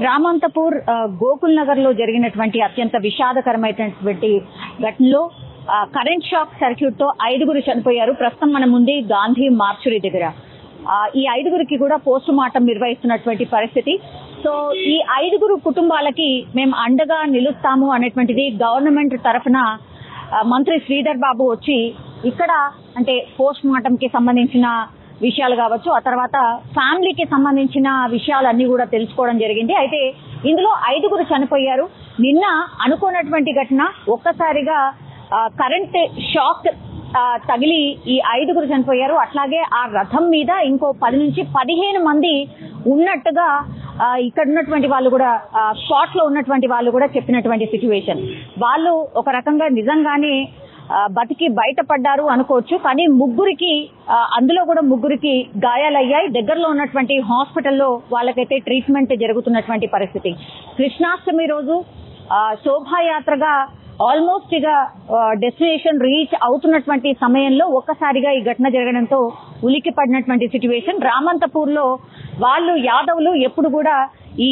రామంతపూర్ గోకుల్ నగర్ లో జరిగినటువంటి అత్యంత విషాదకరమైనటువంటి ఘటనలో కరెంట్ షాక్ సర్క్యూట్ తో 5 చనిపోయారు. ప్రస్తుతం మన ముందు గాంధీ మార్చురీ దగ్గర ఈ 5 కూడా పోస్ట్ మార్టం నిర్వహిస్తున్నటువంటి పరిస్థితి. సో ఈ 5 కుటుంబాలకి మేము అండగా నిలుస్తాము అనేటువంటిది గవర్నమెంట్ తరఫున మంత్రి శ్రీధర్ బాబు వచ్చి ఇక్కడ అంటే పోస్ట్ మార్టం కి సంబంధించిన విషయాలు కావచ్చు, ఆ తర్వాత ఫ్యామిలీకి సంబంధించిన విషయాలన్నీ కూడా తెలుసుకోవడం జరిగింది. అయితే ఇందులో 5 చనిపోయారు. నిన్న అనుకోనటువంటి ఘటన, ఒక్కసారిగా కరెంట్ షాక్ తగిలి ఈ 5 చనిపోయారు. అట్లాగే ఆ రథం మీద ఇంకో 10 నుంచి 15 మంది ఉన్నట్టుగా ఇక్కడ ఉన్నటువంటి వాళ్ళు కూడా స్పాట్ లో ఉన్నటువంటి వాళ్ళు కూడా చెప్పినటువంటి సిచ్యువేషన్. వాళ్ళు ఒక రకంగా నిజంగానే బతికి బయటపడ్డారు అనుకోవచ్చు. కానీ అందులో కూడా ముగ్గురికి గాయాలయ్యాయి. దగ్గరలో ఉన్నటువంటి హాస్పిటల్లో వాళ్ళకైతే ట్రీట్మెంట్ జరుగుతున్నటువంటి పరిస్థితి. కృష్ణాష్టమి రోజు శోభాయాత్రగా ఆల్మోస్ట్ ఇక డెస్టినేషన్ రీచ్ అవుతున్నటువంటి సమయంలో ఒక్కసారిగా ఈ ఘటన జరగడంతో ఉలికి పడినటువంటి సిచ్యువేషన్. రామంతపూర్ లో వాళ్ళు యాదవులు ఎప్పుడు కూడా ఈ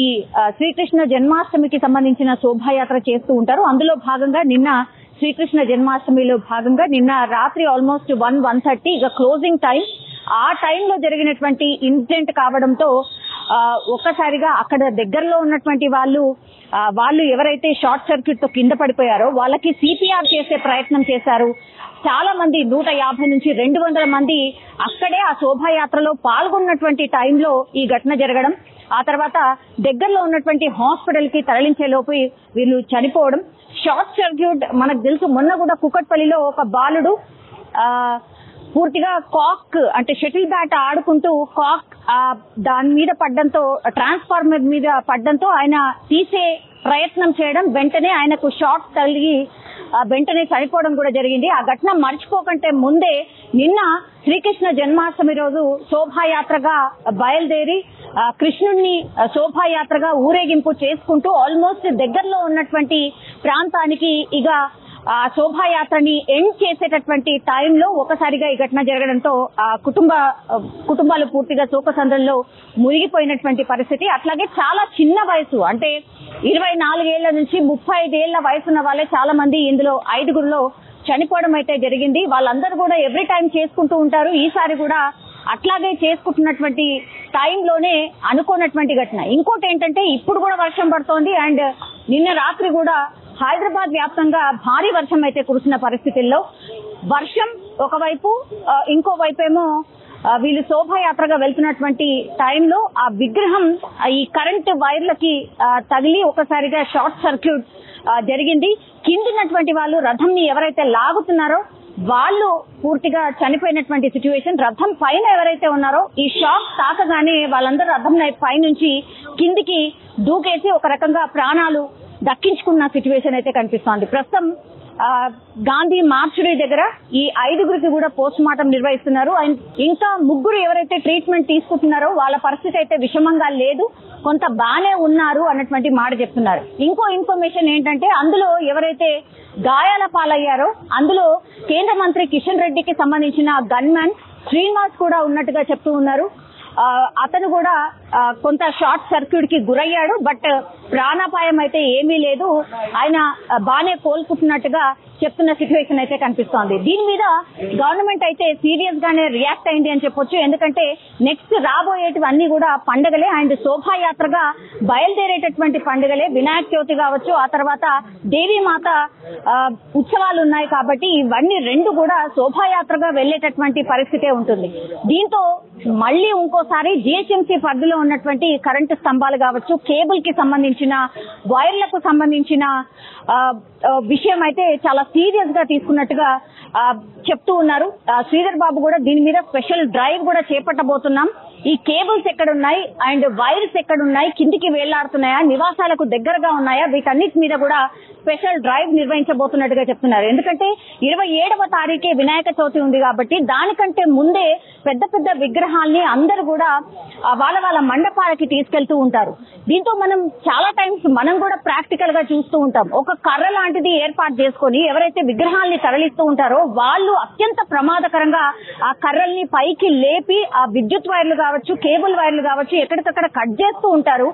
శ్రీకృష్ణ జన్మాష్టమికి సంబంధించిన శోభాయాత్ర చేస్తూ ఉంటారు. అందులో భాగంగా నిన్న శ్రీకృష్ణ జన్మాష్టమిలో భాగంగా నిన్న రాత్రి ఆల్మోస్ట్ 1:30 ఇక క్లోజింగ్ టైం, ఆ టైంలో జరిగినటువంటి ఇన్సిడెంట్ కావడంతో ఒక్కసారిగా అక్కడ దగ్గరలో ఉన్నటువంటి వాళ్ళు ఎవరైతే షార్ట్ సర్క్యూట్ తో కింద పడిపోయారో వాళ్ళకి సిపిఆర్ చేసే ప్రయత్నం చేశారు. చాలా మంది 150 నుంచి 200 మంది అక్కడే ఆ శోభాయాత్రలో పాల్గొన్నటువంటి టైంలో ఈ ఘటన జరగడం, ఆ తర్వాత దగ్గరలో ఉన్నటువంటి హాస్పిటల్ కి తరలించే లోపు వీళ్ళు చనిపోవడం. షార్ట్ సర్క్యూట్ మనకు తెలుసు, మొన్న కూడా కుకట్పల్లిలో ఒక బాలుడు పూర్తిగా కాక్ అంటే షటిల్ బ్యాట్ ఆడుకుంటూ కాక్ దాని మీద పడ్డంతో, ట్రాన్స్ఫార్మర్ మీద పడ్డంతో ఆయన తీసే ప్రయత్నం చేయడం, వెంటనే ఆయనకు షాక్ తగిలి వెంటనే చనిపోవడం కూడా జరిగింది. ఆ ఘటన మర్చిపోకంటే ముందే నిన్న శ్రీకృష్ణ జన్మాష్టమి రోజు శోభాయాత్రగా బయలుదేరి కృష్ణుణ్ణి శోభాయాత్రగా ఊరేగింపు చేసుకుంటూ ఆల్మోస్ట్ దగ్గరలో ఉన్నటువంటి ప్రాంతానికి ఇక ఆ శోభాయాత్రని ఎండ్ చేసేటటువంటి టైంలో ఒకసారిగా ఈ ఘటన జరగడంతో ఆ కుటుంబాలు పూర్తిగా శోకసంద్రంలో మునిగిపోయినటువంటి పరిస్థితి. అట్లాగే చాలా చిన్న వయసు, అంటే 24 ఏళ్ల నుంచి 35 ఏళ్ల వయసున్న వాళ్ళే చాలా మంది ఇందులో 5 చనిపోవడం అయితే జరిగింది. వాళ్ళందరూ కూడా ఎవ్రీ టైం చేసుకుంటూ ఉంటారు. ఈసారి కూడా అట్లాగే చేసుకుంటున్నటువంటి టైంలోనే అనుకోనటువంటి ఘటన. ఇంకోటి ఏంటంటే ఇప్పుడు కూడా వర్షం పడుతోంది అండ్ నిన్న రాత్రి కూడా హైదరాబాద్ వ్యాప్తంగా భారీ వర్షం అయితే కురిసిన పరిస్థితుల్లో వర్షం ఒకవైపు, ఇంకో వైపేమో వీళ్ళు శోభాయాత్రగా వెళ్తున్నటువంటి టైంలో ఆ విగ్రహం ఈ కరెంటు వైర్లకి తగిలి ఒకసారిగా షార్ట్ సర్క్యూట్ జరిగింది. కిందిన్నటువంటి వాళ్ళు రథంని ఎవరైతే లాగుతున్నారో వాళ్ళు పూర్తిగా చనిపోయినటువంటి సిచ్యువేషన్. రథం పైన ఎవరైతే ఉన్నారో ఈ షాక్ తాకగానే వాళ్ళందరూ రథం పై నుంచి కిందికి దూకేసి ఒక రకంగా ప్రాణాలు దక్కించుకున్న సిచ్యువేషన్ అయితే కనిపిస్తోంది. ప్రస్తుతం గాంధీ మార్చురీ దగ్గర ఈ 5 కూడా పోస్ట్ మార్టం నిర్వహిస్తున్నారు. ఇంకా 3 ఎవరైతే ట్రీట్మెంట్ తీసుకుంటున్నారో వాళ్ళ పరిస్థితి అయితే విషమంగా లేదు, కొంత బానే ఉన్నారు అన్నటువంటి మాట చెప్తున్నారు. ఇంకో ఇన్ఫర్మేషన్ ఏంటంటే అందులో ఎవరైతే గాయాల పాలయ్యారో అందులో కేంద్ర మంత్రి కిషన్ రెడ్డికి సంబంధించిన గన్మ్యాన్ శ్రీనివాస్ కూడా ఉన్నట్టుగా చెప్తూ ఉన్నారు. అతను కూడా కొంత షార్ట్ సర్క్యూట్ కి గురయ్యాడు, బట్ ప్రాణాపాయం అయితే ఏమీ లేదు, ఆయన బానే కోలుకుంటున్నట్టుగా చెప్తున్న సిచ్యువేషన్ అయితే కనిపిస్తోంది. దీని మీద గవర్నమెంట్ అయితే సీరియస్ గానే రియాక్ట్ అయింది అని చెప్పొచ్చు. ఎందుకంటే నెక్స్ట్ రాబోయేటివన్నీ కూడా పండుగలే అండ్ శోభాయాత్రగా బయలుదేరేటటువంటి పండుగలే. వినాయక చవితి కావచ్చు, ఆ తర్వాత దేవీమాత ఉత్సవాలు ఉన్నాయి కాబట్టి ఇవన్నీ 2 కూడా శోభాయాత్రగా వెళ్లేటటువంటి పరిస్థితే ఉంటుంది. దీంతో మళ్లీ ఇంకోసారి జిహెచ్ఎంసీ పరిధిలో ఉన్నటువంటి కరెంటు స్తంభాలు కావచ్చు, కేబుల్ కి సంబంధించిన వైర్లకు సంబంధించిన విషయం అయితే చాలా సీరియస్ గా తీసుకున్నట్టుగా చెప్తూ ఉన్నారు. శ్రీధర్ బాబు కూడా దీని మీద స్పెషల్ డ్రైవ్ కూడా చేపట్టబోతున్నాం. ఈ కేబుల్స్ ఎక్కడున్నాయి అండ్ వైర్స్ ఎక్కడున్నాయి, కిందికి వేళ్లాడుతున్నాయా, నివాసాలకు దగ్గరగా ఉన్నాయా, వీటన్నిటి మీద కూడా స్పెషల్ డ్రైవ్ నిర్వహించబోతున్నట్టుగా చెప్తున్నారు. ఎందుకంటే 27వ తారీఖే వినాయక చవితి ఉంది కాబట్టి దానికంటే ముందే పెద్ద పెద్ద విగ్రహాల్ని అందరూ కూడా వాళ్ళ మండపాలకి తీసుకెళ్తూ ఉంటారు. దీంతో మనం చాలా టైమ్స్ మనం కూడా ప్రాక్టికల్ గా చూస్తూ ఉంటాం. ఒక కర్ర లాంటిది ఏర్పాటు చేసుకొని ఎవరైతే విగ్రహాల్ని తరలిస్తూ ఉంటారో వాళ్ళు అత్యంత ప్రమాదకరంగా ఆ కర్రల్ని పైకి లేపి ఆ విద్యుత్ వైర్లు కావచ్చు, కేబుల్ వైర్లు కావచ్చు ఎక్కడికక్కడ కట్ చేస్తూ ఉంటారు.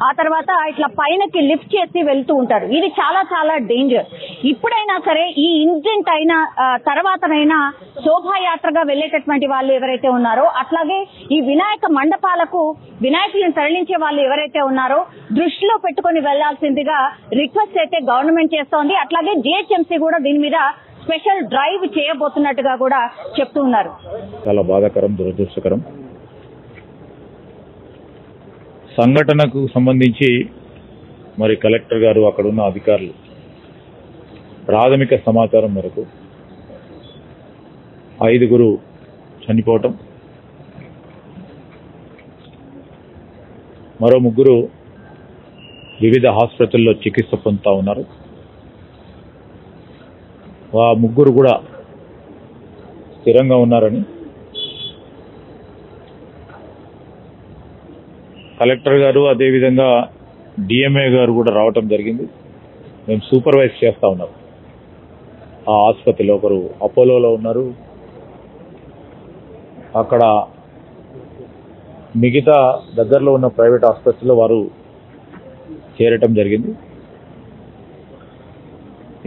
ఆ తర్వాత ఇట్లా పైనకి లిఫ్ట్ చేసి వెళ్తూ ఉంటారు. ఇది చాలా చాలా డేంజర్. ఇప్పుడైనా సరే ఈ ఇన్సిడెంట్ అయిన తర్వాతనైనా శోభాయాత్రగా వెళ్లేటటువంటి వాళ్ళు ఎవరైతే ఉన్నారో, అట్లాగే ఈ వినాయక మండపాలకు వినాయకులను తరలించే వాళ్ళు ఎవరైతే ఉన్నారో దృష్టిలో పెట్టుకుని వెళ్లాల్సిందిగా రిక్వెస్ట్ అయితే గవర్నమెంట్ చేస్తోంది. అట్లాగే జిహెచ్ఎంసీ కూడా దీని మీద స్పెషల్ డ్రైవ్ చేయబోతున్నట్టుగా కూడా చెప్తూ ఉన్నారు. చాలా బాధాకరం, దురదృష్టకరం. సంఘటనకు సంబంధించి మరి కలెక్టర్ గారు అక్కడున్న అధికారులు ప్రాథమిక సమాచారం మేరకు 5 చనిపోవటం, మరో 3 వివిధ హాస్పిటల్లో చికిత్స పొందుతూ ఉన్నారు. ఆ 3 కూడా స్థిరంగా ఉన్నారని కలెక్టర్ గారు అదేవిధంగా డిఎంఏ గారు కూడా రావటం జరిగింది. మేము సూపర్వైజ్ చేస్తూ ఉన్నాం. ఆ ఆసుపత్రిలో ఒకరు అపోలోలో ఉన్నారు, అక్కడ మిగతా దగ్గరలో ఉన్న ప్రైవేట్ ఆసుపత్రిలో వారు చేరటం జరిగింది.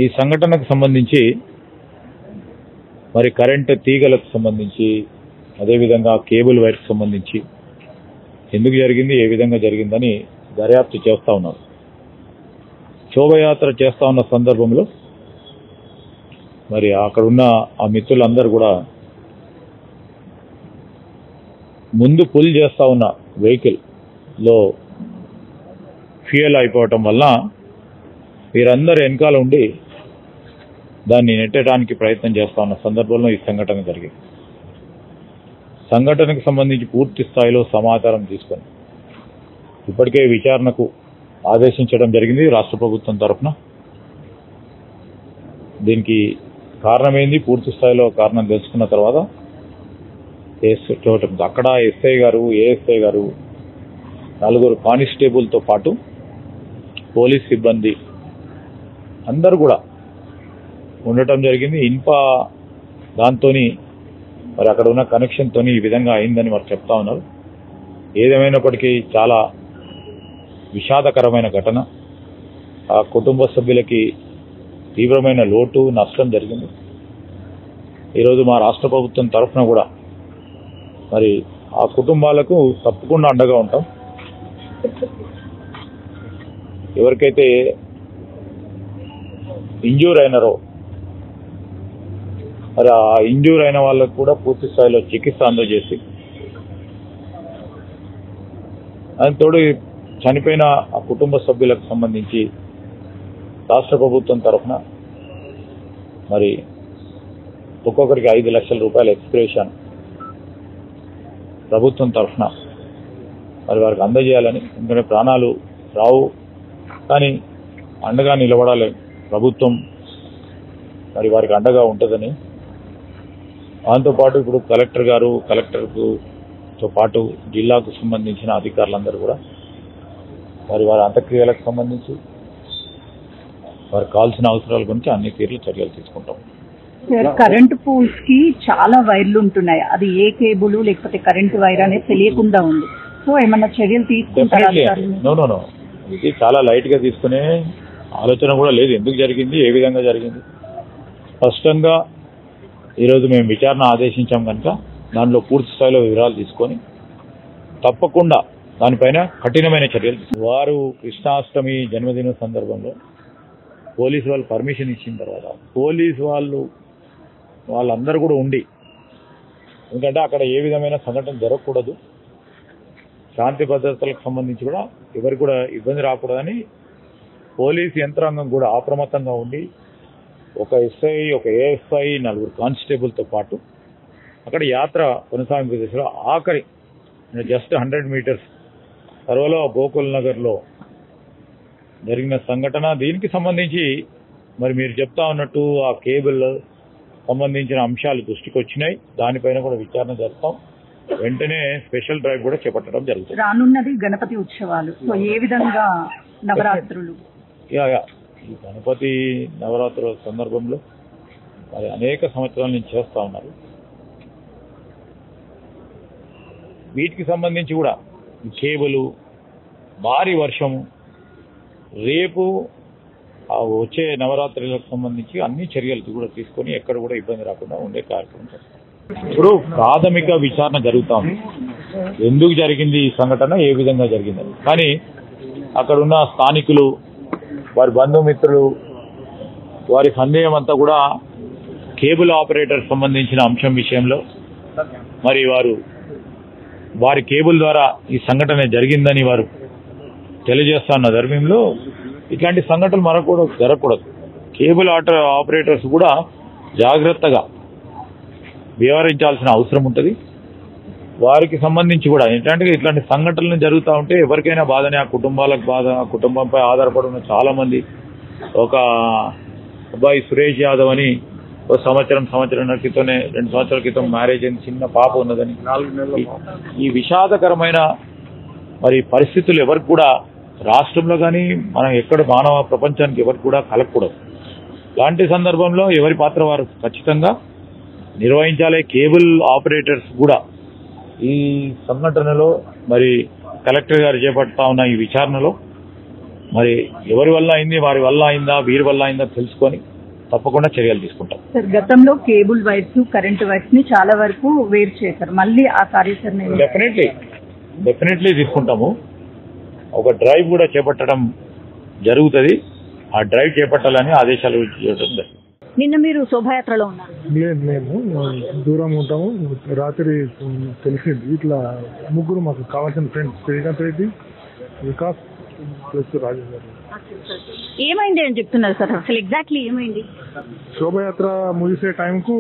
ఈ సంఘటనకు సంబంధించి మరి కరెంటు తీగలకు సంబంధించి అదేవిధంగా కేబుల్ వైర్కి సంబంధించి ఎందుకు జరిగింది, ఏ విధంగా జరిగిందని దర్యాప్తు చేస్తూ ఉన్నారు. శోభయాత్ర చేస్తూ ఉన్న సందర్భంలో మరి అక్కడున్న ఆ మిత్రులందరూ కూడా ముందు పుల్ చేస్తూ ఉన్న వెహికల్లో ఫ్యూయల్ అయిపోవటం వల్ల వీరందరూ వెనకాల ఉండి దాన్ని నెట్టడానికి ప్రయత్నం చేస్తూ ఉన్న సందర్భంలో ఈ సంఘటన జరిగింది. సంఘటనకు సంబంధించి పూర్తి స్థాయిలో సమాచారం తీసుకొని ఇప్పటికే విచారణకు ఆదేశించడం జరిగింది రాష్ట్ర ప్రభుత్వం తరఫున. దీనికి కారణమైంది పూర్తి స్థాయిలో కారణం తెలుసుకున్న తర్వాత చూడటం. అక్కడ ఎస్ఐ గారు, ఏఎస్ఐ గారు, 4 కానిస్టేబుల్తో పాటు పోలీస్ సిబ్బంది అందరూ కూడా ఉండటం జరిగింది. దాంతో మరి అక్కడ ఉన్న కనెక్షన్తో ఈ విధంగా అయిందని వారు చెప్తా ఉన్నారు. ఏదేమైనప్పటికీ చాలా విషాదకరమైన ఘటన. ఆ కుటుంబ సభ్యులకి తీవ్రమైన లోటు, నష్టం జరిగింది. ఈరోజు మా రాష్ట్ర ప్రభుత్వం తరఫున కూడా మరి ఆ కుటుంబాలకు తప్పకుండా అండగా ఉంటాం. ఎవరికైతే ఇంజ్యూర్ అయినారో మరి ఆ ఇంజ్యూర్ అయిన వాళ్ళకు కూడా పూర్తి స్థాయిలో చికిత్స అందజేసి దాని తోడు చనిపోయిన ఆ కుటుంబ సభ్యులకు సంబంధించి రాష్ట్ర ప్రభుత్వం తరఫున మరి ఒక్కొక్కరికి 5 లక్షల రూపాయల ఎక్స్ప్రెషన్ ప్రభుత్వం తరఫున మరి వారికి అందజేయాలని. ఎందుకంటే ప్రాణాలు రావు కానీ అండగా నిలబడాలి ప్రభుత్వం, మరి వారికి అండగా ఉంటుందని. దాంతోపాటు ఇప్పుడు కలెక్టర్ గారు, కలెక్టర్తో పాటు జిల్లాకు సంబంధించిన అధికారులందరూ కూడా మరి వారి అంత్యక్రియలకు సంబంధించి వారికి కావాల్సిన అవసరాల గురించి అన్ని తీరుల చర్యలు తీసుకుంటాం. కరెంటు పోల్స్ కి చాలా వైర్లు ఉంటున్నాయి. అది ఏ కేబుల్ లేకపోతే కరెంటు వైర్ అనేది తెలియకుండా ఉంది. సో ఏమన్నా చర్యలు తీసుకుంటారా? నో, ఇది చాలా లైట్ గా తీసుకునే ఆలోచన కూడా లేదు. ఎందుకు జరిగింది, ఏ విధంగా జరిగింది స్పష్టంగా ఈరోజు మేము విచారణ ఆదేశించాం కనుక దానిలో పూర్తి స్థాయిలో వివరాలు తీసుకొని తప్పకుండా దానిపైన కఠినమైన చర్యలు. వారు కృష్ణాష్టమి జన్మదిన సందర్భంలో పోలీసు వాళ్ళు పర్మిషన్ ఇచ్చిన తర్వాత పోలీసు వాళ్ళందరూ కూడా ఉండి, ఎందుకంటే అక్కడ ఏ విధమైన సంఘటన జరగకూడదు, శాంతి భద్రతలకు సంబంధించి కూడా ఎవరికి కూడా ఇబ్బంది రాకూడదని పోలీసు యంత్రాంగం కూడా అప్రమత్తంగా ఉండి ఒక ఎస్ఐ, ఒక ఏఎస్ఐ, 4 కానిస్టేబుల్తో పాటు అక్కడ యాత్ర కొనసాగింపు దిశలో ఆఖరి జస్ట్ 100 మీటర్స్ తర్వాత గోకుల్ నగర్లో జరిగిన సంఘటన. దీనికి సంబంధించి మరి మీరు చెప్తా ఉన్నట్టు ఆ కేబుల్ సంబంధించిన అంశాలు దృష్టికి వచ్చినాయి. దానిపైన కూడా విచారణ జరుపుతాం. వెంటనే స్పెషల్ డ్రైవ్ కూడా చేపట్టడం జరుగుతుంది. రానున్నది గణపతి ఉత్సవాలు, సో ఏ విధంగా నవరాత్రులు? ఈ గణపతి నవరాత్రుల సందర్భంలో మరి అనేక సంవత్సరాల నుంచి చేస్తూ ఉన్నారు. వీటికి సంబంధించి కూడా కేబుల్, భారీ వర్షము, రేపు వచ్చే నవరాత్రులకు సంబంధించి అన్ని చర్యలు కూడా తీసుకొని ఎక్కడ కూడా ఇబ్బంది రాకుండా ఉండే కార్యక్రమం చేస్తాం. ఇప్పుడు ప్రాథమిక విచారణ జరుగుతూ ఉంది, ఎందుకు జరిగింది ఈ సంఘటన, ఏ విధంగా జరిగిందని. కానీ అక్కడున్న స్థానికులు, వారి బంధుమిత్రులు, వారి సందేహం అంతా కూడా కేబుల్ ఆపరేటర్ సంబంధించిన అంశం విషయంలో మరి వారి కేబుల్ ద్వారా ఈ సంఘటన జరిగిందని వారు తెలియజేస్తున్న ధర్మంలో ఇట్లాంటి సంఘటనలు మరొకటి జరగకూడదు. కేబుల్ ఆపరేటర్స్ కూడా జాగ్రత్తగా వ్యవహరించాల్సిన అవసరం ఉంటుంది. వారికి సంబంధించి కూడా ఏంటంటే ఇట్లాంటి సంఘటనలు జరుగుతూ ఉంటే ఎవరికైనా బాధనే, ఆ కుటుంబాలకు బాధ, ఆ కుటుంబంపై ఆధారపడి ఉన్న చాలా మంది. ఒక అబ్బాయి సురేష్ యాదవ్ అని సంవత్సరం క్రితమే 2 సంవత్సరాల క్రితం మ్యారేజ్ అయిన చిన్న పాప ఉన్నదని. ఈ విషాదకరమైన మరి పరిస్థితులు ఎవరికి కూడా రాష్ట్రంలో కానీ మనం ఎక్కడ మానవ ప్రపంచానికి ఎవరికి కూడా కలగకూడదు. ఇలాంటి సందర్భంలో ఎవరి పాత్ర వారు ఖచ్చితంగా నిర్వహించాలి. కేబుల్ ఆపరేటర్స్ కూడా ఈ సంఘటనలో మరి కలెక్టర్ గారు చేపడతా ఉన్న ఈ విచారణలో మరి ఎవరి వల్ల అయింది, వారి వల్ల అయిందా, వీరి వల్ల అయిందా తెలుసుకొని తప్పకుండా చర్యలు తీసుకుంటాం. సార్, గతంలో కేబుల్ వైర్స్, కరెంట్ వైర్స్ ని చాలా వరకు వేరు చేశారు, మళ్ళీ ఆ కార్యాచరణ డెఫినెట్లీ తీసుకుంటాము. ఒక డ్రైవ్ కూడా చేపట్టడం జరుగుతుంది. ఆ డ్రైవ్ చేపట్టాలని ఆదేశాలు ఇవ్వడం జరిగింది. నిన్న మీరు శోభాయాత్రలో ఉన్నారు? లేదు, మేము దూరం ఉంటాము. రాత్రి తెలిసింది ఇట్లా ముగ్గురు మాకు కావాల్సిన ఫ్రెండ్స్, శ్రీకాంత్ రెడ్డి, వికాస్ ప్లస్ రాజేందర్. ఏమైంది అని చెప్తున్నారు సార్, అసలు ఎగ్జాక్ట్లీ ఏమైంది? శోభయాత్ర ముగిసే టైంకు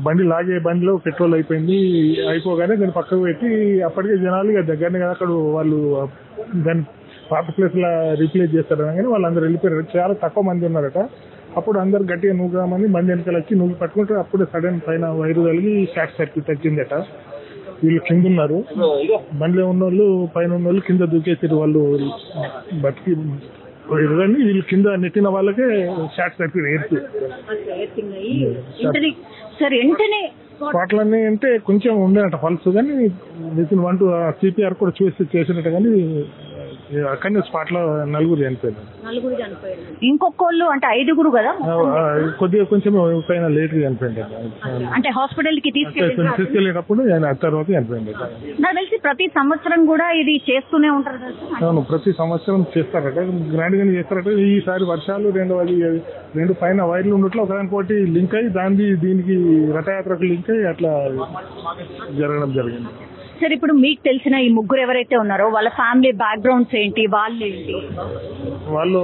బండి లాగే బండిలో పెట్రోల్ అయిపోగానే దాన్ని పక్కకు పెట్టి అప్పటికే జనాలు ఇక దగ్గరనే కదా అక్కడ వాళ్ళు దాన్ని పాత ప్లేస్ లా రీప్లేస్ చేస్తారు కానీ వాళ్ళందరూ వెళ్ళిపోయారు. చాలా తక్కువ మంది ఉన్నారట. అప్పుడు అందరు గట్టిగా నూగామని బండి వెనకాల వచ్చి నూగి పట్టుకుంటారు. అప్పుడే సడన్ పైన వైరు కలిగి షార్ట్ సర్క్యూట్ వచ్చిందట. వీళ్ళు కింద ఉన్నారు, బండిలో ఉన్న వాళ్ళు పైన ఉన్న వాళ్ళు కింద దూకేసారు. వాళ్ళు బతికి కానీ వీళ్ళు కింద నెట్టిన వాళ్ళకే షార్ట్ సర్క్యూట్ ఎయిర్స్ స్పాట్లన్నీ అంటే కొంచెం ఉండేనట పల్స్, కానీ విత్ 1 to CPR కూడా చేసినట్టు. కానీ అక్కడనే స్పాట్ లో నలుగురు చనిపోయారు. ఇంకొకళ్ళు అంటే 5గురు కదా, కొద్దిగా కొంచెం పైన లేట్ గా చనిపోయింది. అంటే హాస్పిటల్ కి తీసుకెళ్లేటప్పుడు తర్వాత చనిపోయింది. నాకు తెలిసి ప్రతి సంవత్సరం కూడా ఇది చేస్తూనే ఉంటారు కదా? అవును, ప్రతి సంవత్సరం చేస్తారట, గ్రాండ్ గానే చేస్తారట. ఈసారి వర్షాలు 2 పైన వైర్లు ఉండట్లో ఒకదానికోటి లింక్ అయ్యి దీనికి రథయాత్రకు లింక్ అయ్యి అట్లా జరగడం జరిగింది. సార్, ఇప్పుడు మీకు తెలిసిన ఈ ముగ్గురు ఎవరైతే ఉన్నారో వాళ్ళ ఫ్యామిలీ బ్యాక్గ్రౌండ్స్ ఏంటి, వాళ్ళు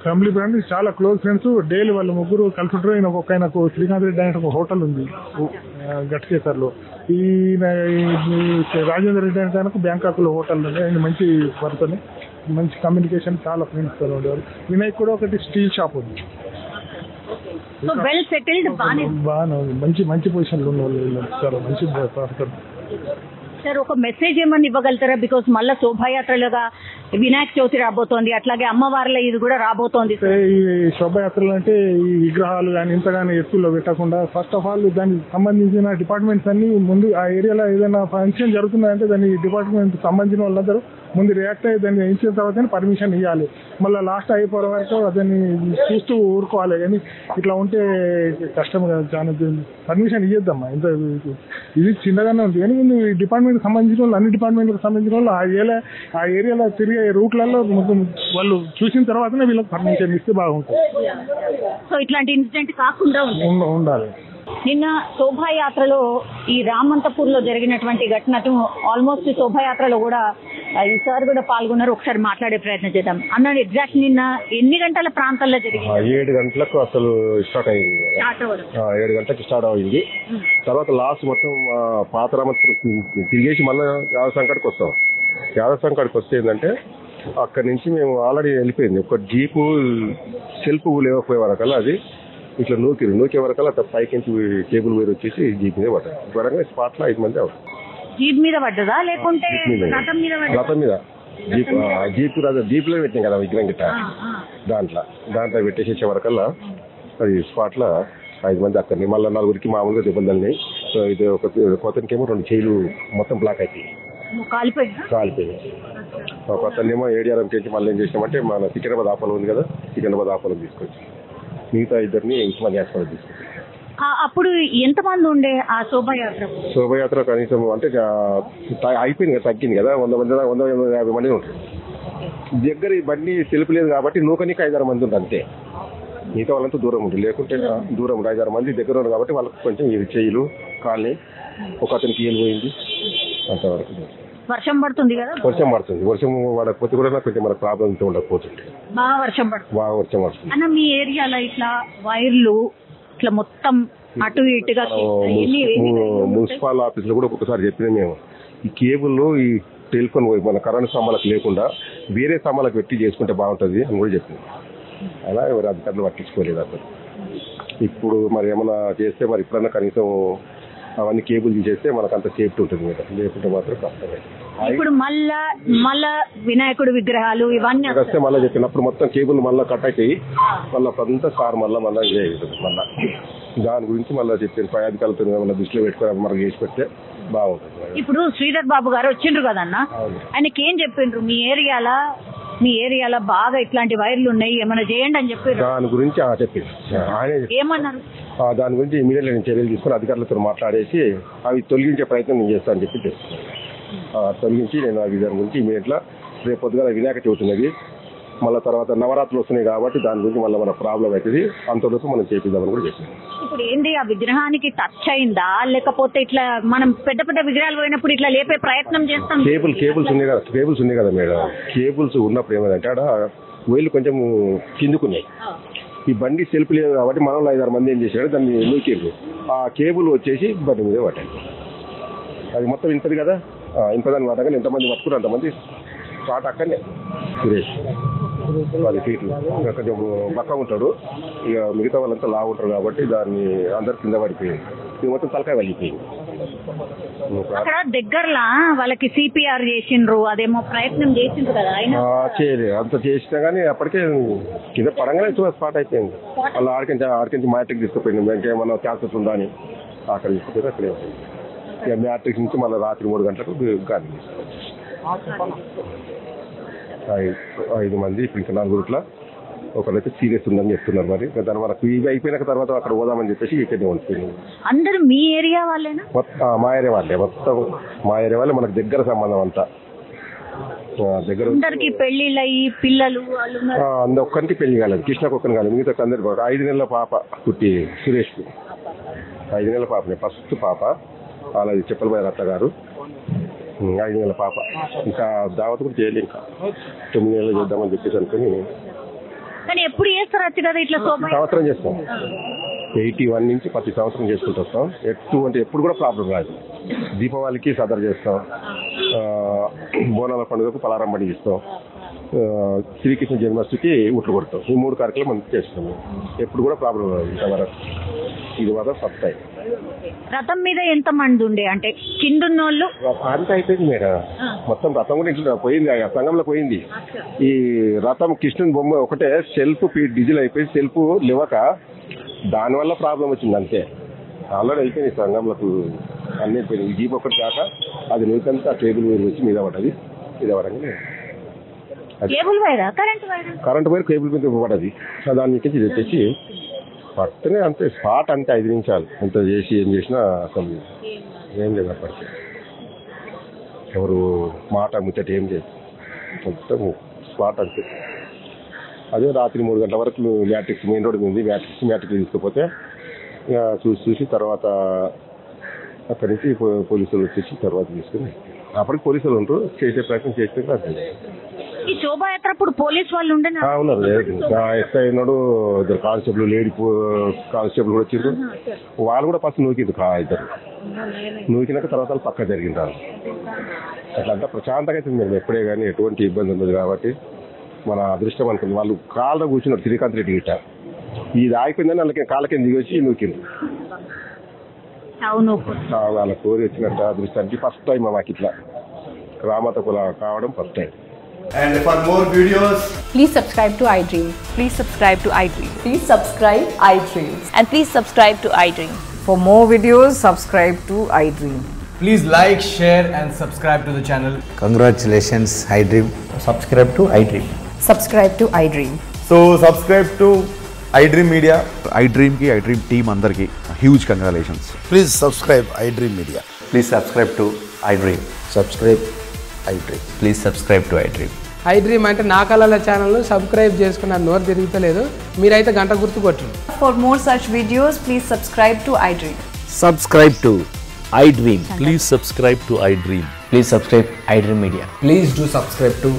ఫ్యామిలీ బ్రాండ్ చాలా క్లోజ్ ఫ్రెండ్స్. డైలీ వాళ్ళు ముగ్గురు కలిసి ఉంటారు. ఆయనకు శ్రీకాంత్ రెడ్డి ఆయన ఒక హోటల్ ఉంది గట్కేసర్లో. ఈ రాజేందర్ రెడ్డి ఆయనకు బ్యాంకాక్ లో హోటల్ ఉంది. ఆయన మంచి పర్సన్, మంచి కమ్యూనికేషన్, చాలా ఫ్రెండ్స్ తో ఉండేవారు. వినాయక్ కూడా ఒకటి స్టీల్ షాప్ ఉంది. వెల్ సెటిల్డ్, బాగా మంచి పొజిషన్ లో ఉన్న వాళ్ళు, చాలా మంచి పర్సన్. సార్, ఒక మెసేజ్ ఏమని ఇవ్వగలుగుతారా? బికాస్ మళ్ళీ శోభాయాత్రలుగా వినాయక చవితి రాబోతోంది, అట్లాగే అమ్మవార్ల ఇది కూడా రాబోతోంది. ఈ శోభాయాత్రలు అంటే ఈ విగ్రహాలు కానీ ఇంతగానే ఎత్తుల్లో పెట్టకుండా ఫస్ట్ ఆఫ్ ఆల్ దానికి సంబంధించిన డిపార్ట్మెంట్స్ అన్ని ముందు ఆ ఏరియాలో ఏదైనా ఫంక్షన్ జరుగుతుందంటే దాని డిపార్ట్మెంట్ సంబంధించిన వాళ్ళందరూ ముందు రియాక్ట్ అయ్యి దాన్ని ఇచ్చిన తర్వాత పర్మిషన్ ఇవ్వాలి. మళ్ళీ లాస్ట్ అయిపోయే వరకు దాన్ని చూస్తూ ఊరుకోవాలి. కానీ ఇట్లా ఉంటే కష్టం కదా, చాలా పర్మిషన్ ఇవ్వద్దమ్మా. ఇంత ఇది చిన్నగానే ఉంది. కానీ ముందు డిపార్ట్మెంట్ సంబంధించిన వాళ్ళు, అన్ని డిపార్ట్మెంట్కి సంబంధించిన వాళ్ళు ఆ ఏరియాలో తిరిగే రూట్లలో వాళ్ళు చూసిన తర్వాతనే వీళ్ళకి పర్మిషన్ ఇస్తే బాగుంటుంది. సో ఇట్లాంటి ఇన్సిడెంట్ కాకుండా ఉండాలి. నిన్న శోభాయాత్రలో ఈ రామంతపూర్ లో జరిగినటువంటి ఘటనకు ఆల్మోస్ట్ శోభాయాత్రలో కూడా ఈ సార్ కూడా పాల్గొన్నారు. ఒకసారి మాట్లాడే ప్రయత్నం చేద్దాం. అన్నాడు, ఎగ్జాక్ట్ నిన్న ఎన్ని గంటల ప్రాంతాల్లో జరిగింది? 7 గంటలకు అసలు స్టార్ట్ అయింది. 7 గంటలకు స్టార్ట్ అయింది. తర్వాత లాస్ట్ మొత్తం పాత రామంతపూర్ తిరిగేసి మళ్ళీ యాదసంకట్కి వస్తాం. యాదసంకట్కి వస్తే ఏంటంటే అక్కడి నుంచి మేము ఆల్రెడీ వెళ్ళిపోయింది. ఒక జీపు సెల్ఫ్ లేకపోయేవారు కల్లా అది ఇట్లా నూకే వరకు అట్లా పైకి కేబుల్ వైర్ వచ్చేసి జీప్ మీద పడ్డారు. త్వరగా స్పాట్ లో 5 మంది అవుతారు. జీప్ మీద పడ్డదా లేకుంటే రథం మీద పడ్డదా? రథం మీద జీప్ లో పెట్టినాం కదా విగ్రహం గిట్ట, దాంట్లో పెట్టేసే వరకల్లా అది స్పాట్ లో 5 మంది అక్కడిని. మళ్ళీ 4గురికి మామూలుగా దెబ్బలు తల్లినాయి. ఇది కొత్తనికేమో 2 చేయిలు మొత్తం బ్లాక్ అయిపోయి కాలిపోయింది. కొత్తనేమో ఏడిఆర్ఎం చేసి మళ్ళీ ఏం చేసినామంటే మన సికింద్రాబాద్ ఆపలో ఉంది కదా, సికింద్రాబాద్ ఆపలో తీసుకొచ్చి మిగతా 2 ఉస్మానియా హాస్పిటల్ తీసుకొచ్చి. అప్పుడు ఎంతమంది ఉండే ఆ శోభయాత్ర? కనీసం అంటే అయిపోయింది కదా, తగ్గింది కదా, 100-150 మంది ఉంటారు. దగ్గర ఈ బండి సెల్ఫ్ లేదు కాబట్టి నూకనికి 5-6 మంది ఉంటారు అంతే. మిగతా వాళ్ళంతా దూరం ఉంటుంది. లేకుంటే దూరం 5-6 మంది దగ్గర ఉన్నారు కాబట్టి వాళ్ళకి కొంచెం చేయిలు కాళ్ళని, ఒక అతనికి ఏలు పోయింది. అంతవరకు వర్షం పడుతుంది కదా, వర్షం పడకపోతే కూడా కొంచెం మనకు ప్రాబ్లం ఉండకపోతుంది. బాగా వర్షం పడుతుంది అన్న. మీ ఏరియాలో ఇట్లా వైర్లు ఇట్లా మొత్తం అటు ఇటుగా మున్సిపల్ ఆఫీస్ లో కూడా ఒక్కొక్కసారి చెప్పినా మేము, ఈ కేబుల్ ఈ టెలిఫోన్ మన కరెంట్ స్తంభాలకు లేకుండా వేరే స్తంభాలకు పెట్టి చేసుకుంటే బాగుంటుంది అని కూడా చెప్పింది. అలా ఎవరు అధికారులు పట్టించుకోలేదు అసలు. ఇప్పుడు మరి ఏమైనా చేస్తే మరి ఇప్పుడన్నా కనీసం అవన్నీ కేబుల్ తీసేస్తే మనకు అంత సేఫ్టీ ఉంటుంది మీద, లేకుంటే మాత్రం కష్టమే. ఇప్పుడు మళ్ళా వినాయకుడు విగ్రహాలు ఇవన్నీ వస్తే మళ్ళీ చెప్పినప్పుడు మొత్తం కేబుల్ మళ్ళీ కట్ అయిపోయి మళ్ళీ అంతా సార్ మళ్ళీ మళ్ళీ దాని గురించి మళ్ళీ చెప్పాను. పై అధికారులతో మళ్ళీ దృష్టిలో పెట్టుకొని మనకు చేసి పెడితే బాగుంటుంది. ఇప్పుడు శ్రీధర్ బాబు గారు వచ్చిండ్రు కదన్న, ఆయనకి ఏం చెప్పిండ్రు? మీ ఏరియాలో బాగా ఇట్లాంటి వైర్లు ఉన్నాయి, ఏమైనా చేయండి అని చెప్పి దాని గురించి చెప్పింది. ఆయన ఏమన్నారు? దాని గురించి ఇమీడియట్లీ నేను చర్యలు తీసుకుని అధికారులతో మాట్లాడేసి అవి తొలగించే ప్రయత్నం నేను చేస్తానని చెప్పి తొలగించి నేను అవి దాని గురించి ఇమీడియట్గా రేపు పొద్దుగా వినాయక చవితి ఉన్నది, మళ్ళీ తర్వాత నవరాత్రులు వస్తున్నాయి కాబట్టి దాని గురించి మళ్ళీ మన ప్రాబ్లం అవుతుంది, అంతవరకు మనం చేపిద్దామని కూడా చెప్పాను. ఇప్పుడు ఏంటి ఆ విగ్రహానికి టచ్ అయిందా లేకపోతే ఇట్లా మనం పెద్ద పెద్ద విగ్రహాలు పోయినప్పుడు ఇట్లా లేపే ప్రయత్నం చేస్తాం? కేబుల్స్ ఉన్నాయి కదా మేడం, కేబుల్స్ ఉన్నప్పుడు ఏమైందంటే ఆడ వైర్లు కొంచెం కిందుకున్నాయి. ఈ బండి సెల్ఫ్ లేదు కాబట్టి మనలో 5-6 మంది ఏం చేశాడు, దాన్ని నూకేరు. ఆ కేబుల్ వచ్చేసి బండి మీద పట్టాలి. అది మొత్తం ఇంతది కదా, ఇంతదాన్ని పట్టగానే ఎంతమంది పట్టుకున్నారు అంతమంది స్పాట్ అక్కడనే. సురేష్ 10 ఫీట్లు ఇంకా కొంచెం పక్క ఉంటాడు, ఇక మిగతా వాళ్ళంతా లావు ఉంటారు కాబట్టి దాన్ని అందరు కింద పడిపోయింది. ఇది మొత్తం తలకాయ వెళ్ళిపోయింది. అక్కడ దగ్గరలా వాళ్ళకి సిపిఆర్ చేసిండ్రు, అదేమో ప్రయత్నం చేసిండ్రు కదా ఆయన చేయలేదు. అంత చేసినా కానీ అప్పటికే కింద పడంగానే స్పాట్ అయిపోయింది. వాళ్ళు ఆడికించి మ్యాట్రిక్ తీసుకుపోయింది, ఇంకేమన్నా క్యాన్సర్స్ ఉందా అని అక్కడ తీసుకుపోయి అక్కడే ఉంటుంది. ఇక మ్యాట్రిక్ నుంచి మళ్ళీ రాత్రి 3 గంటలకు గాలి 5 మంది ఇప్పుడు 4 ఒకరైతే సీరియస్ ఉందని చెప్తున్నారు. మరి దాని మనకు ఇవి అయిపోయిన తర్వాత అక్కడ పోదామని చెప్పేసి ఇక్కడనే ఉంటుంది. అందరూ మీ ఏరియా వాళ్ళేనా? మా ఏరియా వాళ్ళే, మొత్తం మా ఏరియా వాళ్ళే. మనకు దగ్గర సంబంధం అంతా దగ్గర. అందరికి పెళ్లిళ్ళు పిల్లలు ఒక్కరికి పెళ్లి కాలేదు, కృష్ణకు ఒక్కరిని కాలేదు, మిగతా అందరికి. 5 నెలల పాప పుట్టి సురేష్కి, 5 నెలల పాపనే ఫస్ట్ పాప. అలాది చెప్పలబాయి రత్త గారు 5 నెలల పాప. ఇంకా దావత్ కూడా చేయలేదు, ఇంకా 9 నెలలు చేద్దామని చెప్పేసి అనుకుని. కానీ ఎప్పుడు చేస్తారు వచ్చి కదా ఇట్లా? సంవత్సరం చేస్తాం, 81 నుంచి ప్రతి సంవత్సరం చేసుకుంటూ వస్తాం. ఎప్పుడు కూడా ప్రాబ్లం రాదు. దీపావళికి సదర్ చేస్తాం, బోనాల పండుగకు పలారం బండి ఇస్తాం, శ్రీకృష్ణ జన్మాష్టమికి ఉట్లు కొడతాం. ఈ 3 కార్యక్రమాలు మనం చేస్తున్నాం. ఎప్పుడు కూడా ప్రాబ్లం రాదు. ఇంతవరకు ఇది మాత్రం సత్తాయి. రథం మీద ఎంత మంది ఉండే అంటే కిందున్నోళ్ళు అంత అయిపోయింది మేడం. మొత్తం రథం కూడా ఇంట్లో పోయింది, సంఘంలో పోయింది. ఈ రథం కృష్ణుని బొమ్మ ఒకటే సెల్ఫ్ డీజిల్ అయిపోయి సెల్ఫ్ లేవక దానివల్ల ప్రాబ్లం వచ్చింది అంతే. ఆల్రెడీ అయిపోయింది సంఘంలకు, అన్ని అయిపోయింది. జీప్ ఒకటి కాక అది నూకంతా టేబుల్ వైర్ వచ్చి మీద పడ్డది. మీద పడగానే కరెంట్ వైర్ కేబుల్ మీద పడ్డది. దాని నుంచి ఇది వచ్చేసి పట్టనే అంతే స్పాట్ అంతే. 5 నిమిషాలు అంత చేసి ఏం చేసినా అసలు ఏం లేదు. అప్పటికి ఎవరు మాట ముచ్చట ఏం లేదు, మొత్తం స్పాట్ అంతే. అదే రాత్రి 3 గంటల వరకు మ్యాట్రిక్స్ మెయిన్ రోడ్ ఉంది, మ్యాట్రిక్స్ తీసుకుపోతే ఇక చూసి తర్వాత అక్కడి నుంచి పోలీసులు వచ్చేసి తర్వాత తీసుకుని అప్పటికి పోలీసులు ఉంటారు, చేసే ప్రయత్నం చేస్తే రాదు. ఈ శోభాయాత్ర అప్పుడు పోలీస్ వాళ్ళు ఉన్నారు. ఎస్ఐ ఉన్నాడు, 2 కానిస్టేబుల్, లేడీ కానిస్టేబుల్ కూడా వచ్చిండ్రు. వాళ్ళు కూడా ఫస్ట్ నూకింది 2 నూకినాక తర్వాత పక్క జరిగింటారు. అట్లా ప్రశాంతంగా అవుతుంది మేడం. ఎప్పుడే కానీ ఎటువంటి ఇబ్బంది ఉండదు కాబట్టి మన అదృష్టం అనుకుంది. వాళ్ళు కాళ్ళ కూర్చున్నారు శ్రీకాంత్ రెడ్డి గిట్ట, ఇది ఆగిపోయిందని వాళ్ళకి కాళ్ళకి దిగి వచ్చి నూకింది. అవును. వాళ్ళ కోరి వచ్చినట్టు అదృష్టానికి ఫస్ట్ టైం మాకు ఇట్లా రామత కుల కావడం first time. And for more videos, please subscribe to iDream. Please subscribe to iDream. Please subscribe iDream. And please subscribe to iDream. For more videos, subscribe to iDream. please like, share and subscribe to the channel. Congratulations, iDream. Subscribe to iDream. Subscribe to iDream. So subscribe to iDream Media. iDream ki iDream team andarki huge congratulations. Please subscribe iDream Media. Please subscribe to iDream. Subscribe iDream. Please subscribe to iDream. iDream అంటే నా కళల channel subscribe చేసుకున్న నోరు తిరుగుతలేదు, మీరైతే గంట గుర్తు కొట్టండి. For more such videos, please subscribe to iDream. Subscribe to iDream. Please subscribe to iDream. Please subscribe iDream Media. Please do subscribe to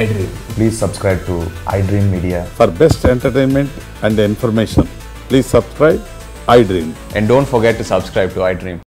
iDream. Please subscribe to iDream Media. For best entertainment and information, please subscribe iDream. And don't forget to subscribe to iDream.